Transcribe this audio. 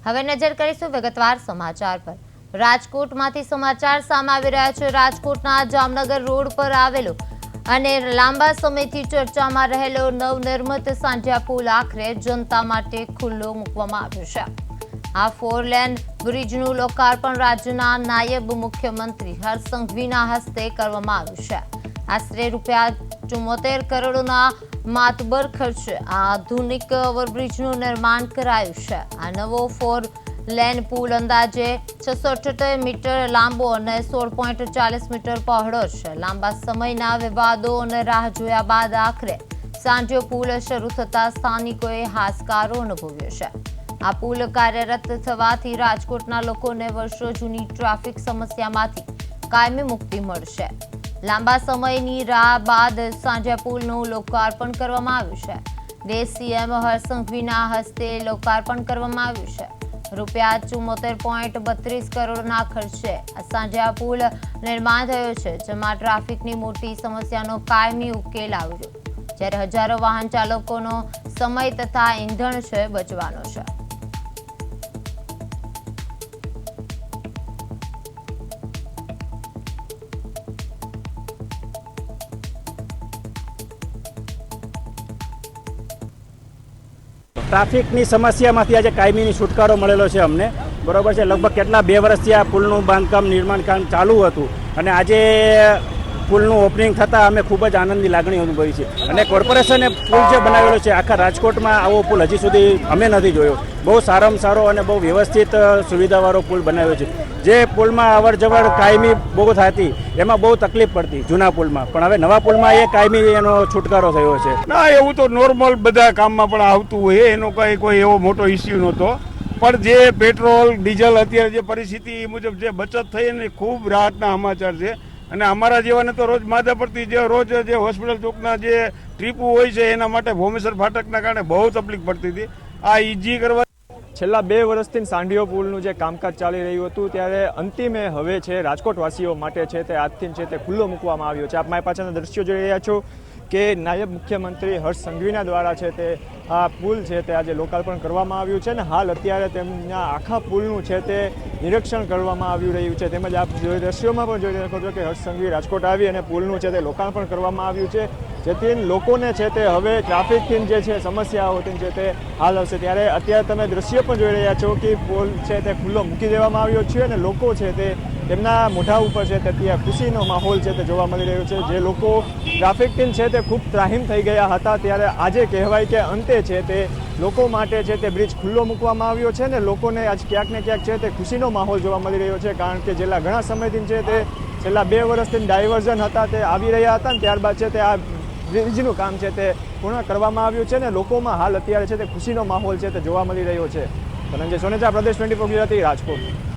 હવે નજર કરીશું વિગતવાર સમાચાર પર। રાજકોટમાંથી સમાચાર સામે આવી રહ્યા છે। રાજકોટના જામનગર રોડ પર આવેલો અને લાંબા સમયથી ચર્ચામાં રહેલો નવનિર્મિત સાંઢિયા પુલ આખરે જનતા માટે ખુલ્લો મૂકવામાં આવ્યો છે। આ 4 લેન બ્રિજનું લોકાર્પણ રાજ્યના નાયબ મુખ્યમંત્રી હર્ષ સંઘવીના હસ્તે કરવામાં આવ્યું છે। આશરે ₹74 કરોડના માતબર ખર્ચે આ આધુનિક ઓવરબ્રિજનું નિર્માણ કરાયું છે। આ નવો 4 લેન પુલ અંદાજે 678 મીટર લાંબો અને 16.40 મીટર પહોળો છે। લાંબા સમયના વિવાદો અને રાહ જોયા બાદ આખરે સાંઢિયો પુલ શરૂ થતા સ્થાનિકોએ હાશકારો અનુભવ્યો છે। આ પુલ કાર્યરત થવાથી રાજકોટના લોકોને વર્ષો જૂની ટ્રાફિક સમસ્યામાંથી કાયમી મુક્તિ મળશે। લાંબા સમયની રાહ બાદ સાંઢિયા પુલનું લોકાર્પણ કરવામાં આવ્યું છે। દેશ સીએમ હર્ષ સંઘવીના હસ્તે લોકાર્પણ કરવામાં આવ્યું છે। ₹74.32 કરોડના ખર્ચે આ સાંઢિયા પુલ નિર્માણ થયો છે, જેમાં ટ્રાફિકની મોટી સમસ્યાનો કાયમી ઉકેલ આવ્યો, જ્યારે હજારો વાહન ચાલકોનો સમય તથા ઈંધણ છે બચવાનો છે। ટ્રાફિકની સમસ્યામાંથી આજે કાયમીની છુટકારો મળેલો છે અમને, બરોબર છે। લગભગ કેટલા 2 વર્ષથી આ પુલનું બાંધકામ નિર્માણ કામ ચાલુ હતું અને આજે પુલનું ઓપનિંગ થતાં અમે ખૂબ જ આનંદની લાગણી અનુભવી છે। અને કોર્પોરેશને પુલ જે બનાવેલો છે આખા રાજકોટમાં આવો પુલ હજી સુધી અમે નથી જોયો। બહુ સારામાં સારો અને બહુ વ્યવસ્થિત સુવિધાવાળો પુલ બનાવ્યો છે। જે પુલમાં અવર જવર કાયમી બહુ થતી એમાં બહુ તકલીફ પડતી જૂના પુલમાં, પણ હવે નવા પુલમાં એ કાયમી એનો છુટકારો થયો છે। ના, એવું તો નોર્મલ બધા કામમાં પણ આવતું હોય, એનો કોઈ એવો મોટો ઇસ્યુ નહોતો, પણ જે પેટ્રોલ ડીઝલ અત્યારે જે પરિસ્થિતિ મુજબ જે બચત થઈ એને ખૂબ રાહતના સમાચાર છે। અને અમારા જેવાને તો રોજ માદા પડતી જે રોજ જે હોસ્પિટલ ચોકના જે ટ્રીપો હોય છે એના માટે ભોમેશ્વર ફાટકના કારણે બહુ તકલીફ પડતી હતી। આ ઇઝી કરવા છેલ્લા 2 વર્ષથી સાંઢિયો પુલનું જે કામકાજ ચાલી રહ્યું હતું ત્યારે અંતિમે હવે છે રાજકોટવાસીઓ માટે છે તે આજથી છે તે ખુલ્લો મૂકવામાં આવ્યો છે। આપ મારી પાછળના દ્રશ્યો જોઈ રહ્યા છો કે નાયબ મુખ્યમંત્રી હર્ષ સંઘવીના દ્વારા છે તે આ પુલ છે તે આજે લોકાર્પણ કરવામાં આવ્યું છે અને હાલ અત્યારે તેમના આખા પુલનું છે તે નિરીક્ષણ કરવામાં આવી રહ્યું છે। તેમજ આપ દ્રશ્યોમાં પણ જોઈ શકો છો કે હર્ષ સંઘવી રાજકોટ આવી અને પુલનું છે તે લોકાર્પણ કરવામાં આવ્યું છે, જેથી લોકોને છે તે હવે ટ્રાફિકની જે છે સમસ્યાઓથી છે તે હાલ આવશે। ત્યારે અત્યારે તમે દ્રશ્યો પણ જોઈ રહ્યા છો કે પુલ છે તે ખુલ્લો મૂકી દેવામાં આવ્યો છે અને લોકો છે તે તેમના મોઢા ઉપર છે તે ત્યાં ખુશીનો માહોલ છે તે જોવા મળી રહ્યો છે। જે લોકો ટ્રાફિકથી છે તે ખૂબ ત્રાહીમ થઈ ગયા હતા ત્યારે આજે કહેવાય કે અંતે છે તે લોકો માટે છે તે બ્રિજ ખુલ્લો મૂકવામાં આવ્યો છે ને લોકોને આજ ક્યાંક ને ક્યાંક છે તે ખુશીનો માહોલ જોવા મળી રહ્યો છે, કારણ કે છેલ્લા ઘણા સમયથી છે તે છેલ્લા 2 વર્ષથી ડાયવર્ઝન હતા તે આવી રહ્યા હતા ને ત્યારબાદ છે તે આ બ્રિજનું કામ છે તે પૂર્ણ કરવામાં આવ્યું છે ને લોકોમાં હાલ અત્યારે છે તે ખુશીનો માહોલ છે તે જોવા મળી રહ્યો છે। ધનંજય સોનેજા, પ્રદેશ 24 ગુજરાતી, રાજકોટ।